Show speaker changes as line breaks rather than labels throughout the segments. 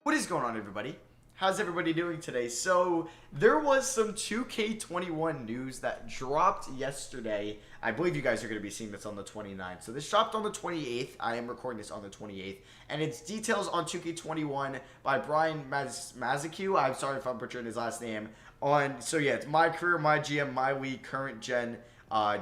What is going on, everybody? How's everybody doing today? So, there was some 2K21 news that dropped yesterday. I believe you guys are going to be seeing this on the 29th. So, this dropped on the 28th. I am recording this on the 28th. And it's details on 2K21 by Brian Mazacue. I'm sorry if I'm butchering his last name. So yeah, it's MyCareer, MyGM, MyLeague, current gen.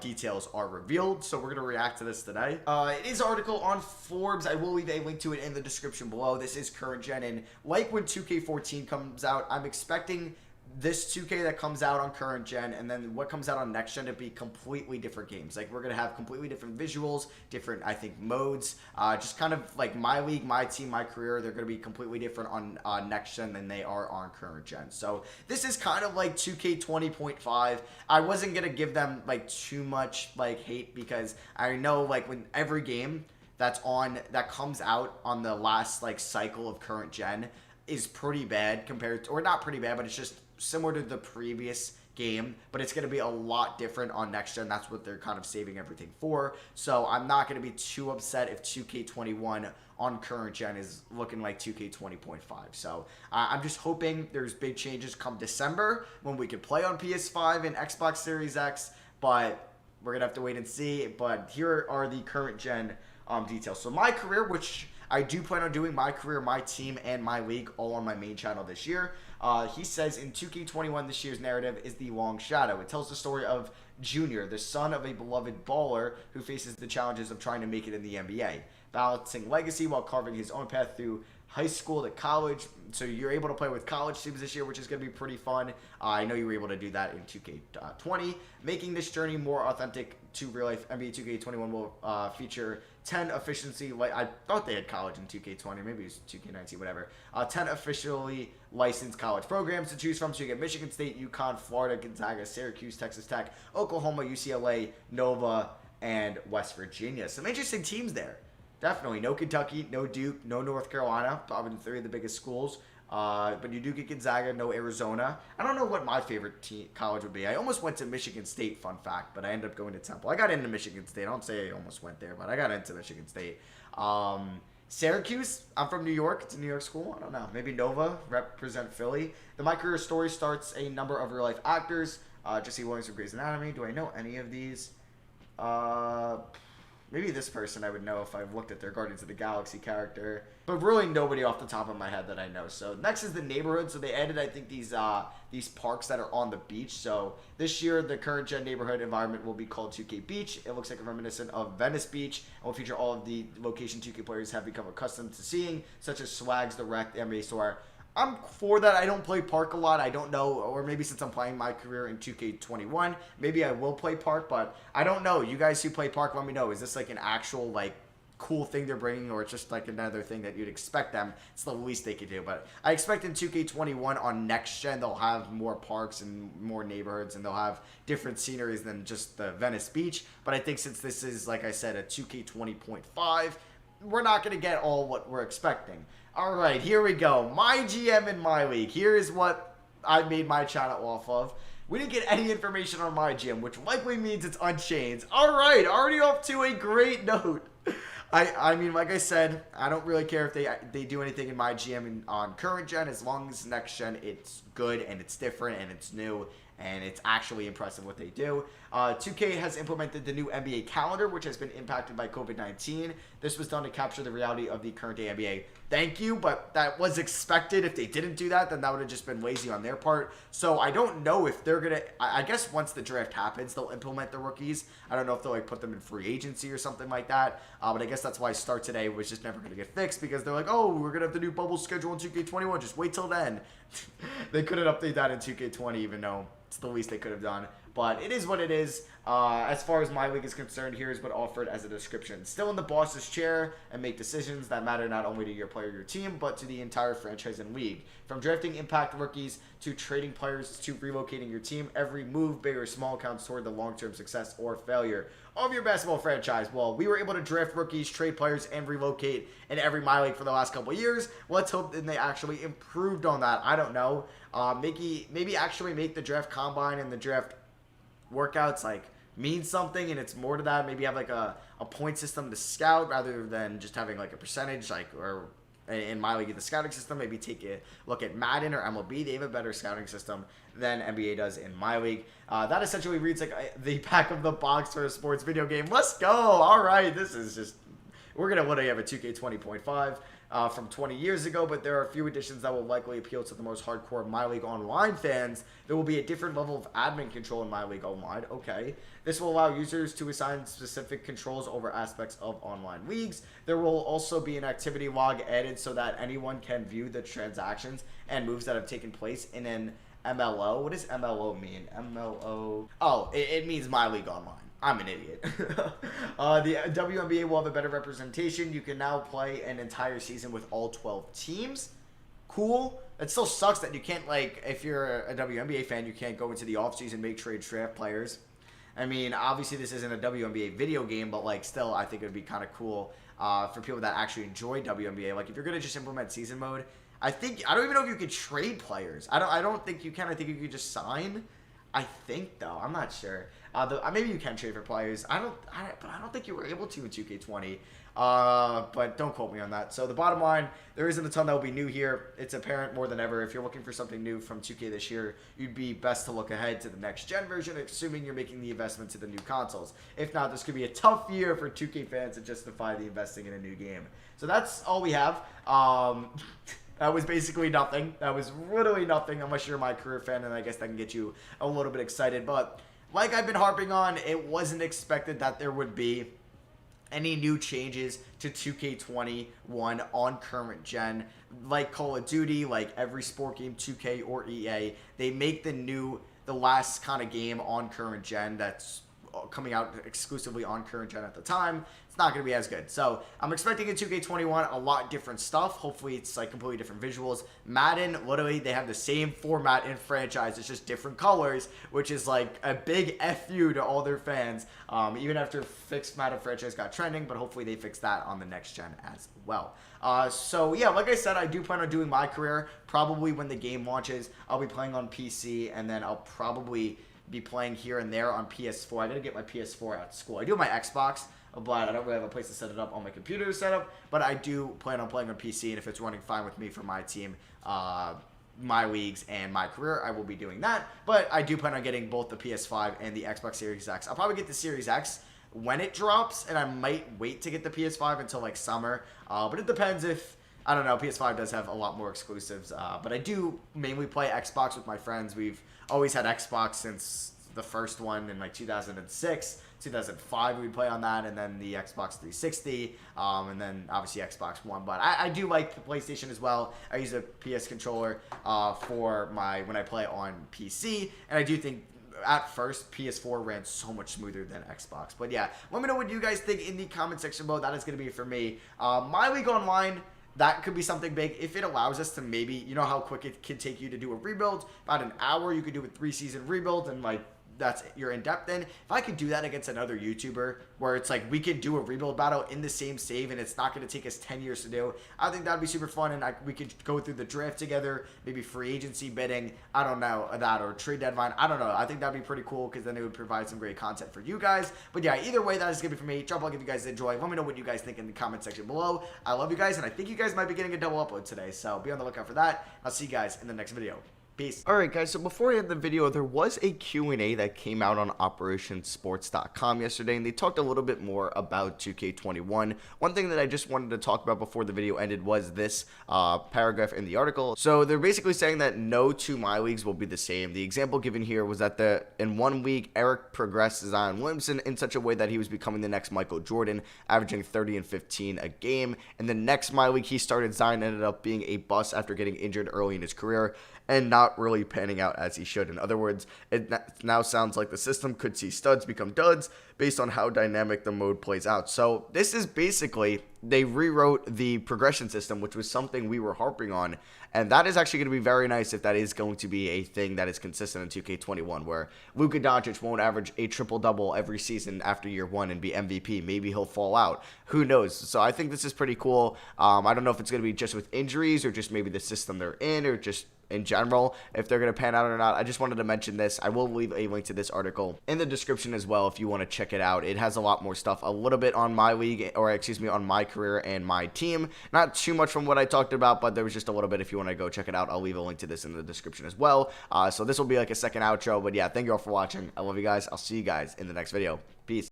Details are revealed, so we're going to react to this today. It is an article on Forbes. I will leave a link to it in the description below. This is current gen, and like when 2K14 comes out, I'm expecting this 2K that comes out on current gen and then what comes out on next gen to be completely different games. Like, we're going to have completely different visuals, different, I think, modes. Just kind of like MyLeague, My Team, MyCareer, they're going to be completely different on next gen than they are on current gen. So this is kind of like 2K20.5. I wasn't going to give them like too much like hate because I know like when every game that comes out on the last like cycle of current gen is pretty bad compared to, or not pretty bad, but it's just similar to the previous game, but it's going to be a lot different on next gen. That's what they're kind of saving everything for. So I'm not going to be too upset if 2K21 on current gen is looking like 2K20.5. So I'm just hoping there's big changes come December when we can play on PS5 and Xbox Series X, but we're going to have to wait and see. But here are the current gen details. So MyCareer, which I do plan on doing MyCareer, My Team, and MyLeague all on my main channel this year. He says in 2K21 this year's narrative is The Long Shadow. It tells the story of Junior, the son of a beloved baller who faces the challenges of trying to make it in the NBA, balancing legacy while carving his own path through high school to college. So you're able to play with college teams this year, which is going to be pretty fun. I know you were able to do that in 2K20. Making this journey more authentic to real life, NBA 2K21 will feature 10 efficiency, I thought they had college in 2K20, maybe it was 2K19, whatever. 10 officially licensed college programs to choose from. So you get Michigan State, UConn, Florida, Gonzaga, Syracuse, Texas Tech, Oklahoma, UCLA, Nova, and West Virginia. Some interesting teams there. Definitely. No Kentucky, no Duke, no North Carolina, probably three of the biggest schools. But you do get Gonzaga, no Arizona. I don't know what my favorite college would be. I almost went to Michigan State, fun fact, but I ended up going to Temple. I got into Michigan State. I don't say I almost went there, but I got into Michigan State. Syracuse, I'm from New York. It's a New York school. I don't know. Maybe Nova, represent Philly. The MyCareer story starts a number of real-life actors. Jesse Williams from Grey's Anatomy. Do I know any of these? Maybe this person I would know if I've looked at their Guardians of the Galaxy character. But really nobody off the top of my head that I know. So next is the neighborhood. So they added, I think, these parks that are on the beach. So this year, the current gen neighborhood environment will be called 2K Beach. It looks like a reminiscent of Venice Beach and will feature all of the location 2K players have become accustomed to seeing, such as Swags, the Wreck, the NBA Store. I'm for that. I don't play Park a lot. I don't know, or maybe since I'm playing MyCareer in 2K21, maybe I will play Park, but I don't know. You guys who play Park, let me know. Is this like an actual like cool thing they're bringing, or it's just like another thing that you'd expect them? It's the least they could do. But I expect in 2K21 on next gen they'll have more parks and more neighborhoods, and they'll have different sceneries than just the Venice Beach. But I think since this is, like I said, a 2K20.5, we're not going to get all what we're expecting. All right, here we go. MyGM and MyLeague. Here is what I made my channel off of. We didn't get any information on MyGM, which likely means it's unchanged. All right, already off to a great note. I mean, like I said, I don't really care if they do anything in MyGM on current gen, as long as next gen it's good and it's different and it's new and it's actually impressive what they do. 2K has implemented the new NBA calendar, which has been impacted by COVID-19. This was done to capture the reality of the current day NBA. Thank you, but that was expected. If they didn't do that, then that would have just been lazy on their part. So I don't know if they're going to, I guess once the draft happens, they'll implement the rookies. I don't know if they'll like put them in free agency or something like that. But I guess that's why Start Today was just never going to get fixed, because they're like, oh, we're going to have the new bubble schedule in 2K21. Just wait till then. They couldn't update that in 2K20, even though it's the least they could have done. But it is what it is. As far as MyLeague is concerned, here's what offered as a description. Still in the boss's chair and make decisions that matter not only to your player or your team, but to the entire franchise and league. From drafting impact rookies to trading players to relocating your team, every move, big or small, counts toward the long-term success or failure of your basketball franchise. Well, we were able to draft rookies, trade players, and relocate in every MyLeague for the last couple of years. Let's hope that they actually improved on that. I don't know. Maybe actually make the draft combine and the draft workouts like mean something, and it's more to that. Maybe have like a point system to scout rather than just having like a percentage, like, or in MyLeague, the scouting system. Maybe take a look at Madden or MLB. They have a better scouting system than NBA does in MyLeague. That essentially reads like the back of the box for a sports video game. Let's go. All right, this is just, we're going to literally have a 2K20.5 from 20 years ago, but there are a few additions that will likely appeal to the most hardcore MyLeague Online fans. There will be a different level of admin control in MyLeague Online. Okay. This will allow users to assign specific controls over aspects of online leagues. There will also be an activity log added so that anyone can view the transactions and moves that have taken place in an MLO. What does MLO mean? MLO. Oh, it means MyLeague Online. I'm an idiot. The WNBA will have a better representation. You can now play an entire season with all 12 teams. Cool. It still sucks that you can't, like, if you're a WNBA fan, you can't go into the offseason and make trades, draft players. I mean, obviously this isn't a WNBA video game, but, like, still, I think it would be kind of cool for people that actually enjoy WNBA. Like, if you're going to just implement season mode, I don't even know if you could trade players. I don't think you can. I think you could just sign. I think, though. I'm not sure. Maybe you can trade for players. But I don't think you were able to in 2K20. But don't quote me on that. So the bottom line, there isn't a ton that will be new here. It's apparent more than ever. If you're looking for something new from 2K this year, you'd be best to look ahead to the next gen version, assuming you're making the investment to the new consoles. If not, this could be a tough year for 2K fans to justify the investing in a new game. So that's all we have. That was basically nothing. That was literally nothing, unless you're a MyCareer fan, and I guess that can get you a little bit excited. But like I've been harping on, it wasn't expected that there would be any new changes to 2K21 on current gen. Like Call of Duty, like every sport game, 2K or EA, they make the last kind of game on current gen that's coming out exclusively on current gen at the time. It's not going to be as good. So I'm expecting in 2K21 a lot different stuff. Hopefully it's like completely different visuals. Madden, literally they have the same format in franchise. It's just different colors, which is like a big FU to all their fans. Even after fixed Madden franchise got trending, but hopefully they fix that on the next gen as well. So yeah, like I said, I do plan on doing MyCareer probably when the game launches. I'll be playing on PC, and then I'll probably be playing here and there on PS4. I gotta get my PS4 at school. I do have my Xbox, but I don't really have a place to set it up on my computer to set up. But I do plan on playing on PC, and if it's running fine with me for my team, my leagues and MyCareer, I will be doing that. But I do plan on getting both the PS5 and the Xbox Series X. I'll probably get the Series X when it drops, and I might wait to get the PS5 until like summer. But it depends if, I don't know, PS5 does have a lot more exclusives. But I do mainly play Xbox with my friends. We've always had Xbox since the first one in like 2006, 2005 we play on that, and then the Xbox 360, and then obviously Xbox One. But I do like the PlayStation as well. I use a PS controller for when I play on PC, and I do think at first PS4 ran so much smoother than Xbox. But yeah, let me know what you guys think in the comment section below. That is going to be it for me. MyLeague Online, that could be something big if it allows us to maybe, you know how quick it can take you to do a rebuild? About an hour, you could do a 3-season rebuild, and like that's you're in depth in. If I could do that against another YouTuber where it's like we could do a rebuild battle in the same save and it's not going to take us 10 years to do, I think that'd be super fun, and we could go through the draft together, maybe free agency bidding, I don't know, that, or trade deadline, I don't know. I think that'd be pretty cool because then it would provide some great content for you guys. But yeah, either way, that is going to be for me. Drop a like if you guys enjoy. Let me know what you guys think in the comment section below. I love you guys, and I think you guys might be getting a double upload today, so be on the lookout for that. I'll see you guys in the next video. Peace. Alright guys, so before I end the video, there was a Q&A that came out on OperationSports.com yesterday, and they talked a little bit more about 2K21. One thing that I just wanted to talk about before the video ended was this paragraph in the article. So they're basically saying that no two MyLeagues will be the same. The example given here was that in one week, Eric progressed Zion Williamson in such a way that he was becoming the next Michael Jordan, averaging 30 and 15 a game. And the next MyLeague he started, Zion ended up being a bust after getting injured early in his career and not really panning out as he should. In other words, it now sounds like the system could see studs become duds based on how dynamic the mode plays out. So this is basically, they rewrote the progression system, which was something we were harping on, and that is actually going to be very nice if that is going to be a thing that is consistent in 2K21, where Luka Doncic won't average a triple-double every season after year one and be MVP. Maybe he'll fall out. Who knows? So I think this is pretty cool. I don't know if it's going to be just with injuries or just maybe the system they're in or just in general, if they're going to pan out or not. I just wanted to mention this. I will leave a link to this article in the description as well if you want to check check it out. It has a lot more stuff, a little bit on MyLeague, or excuse me, on MyCareer and my team. Not too much from what I talked about, but there was just a little bit. If you want to go check it out, I'll leave a link to this in the description as well. So this will be like a second outro, but yeah, thank you all for watching. I love you guys. I'll see you guys in the next video. Peace.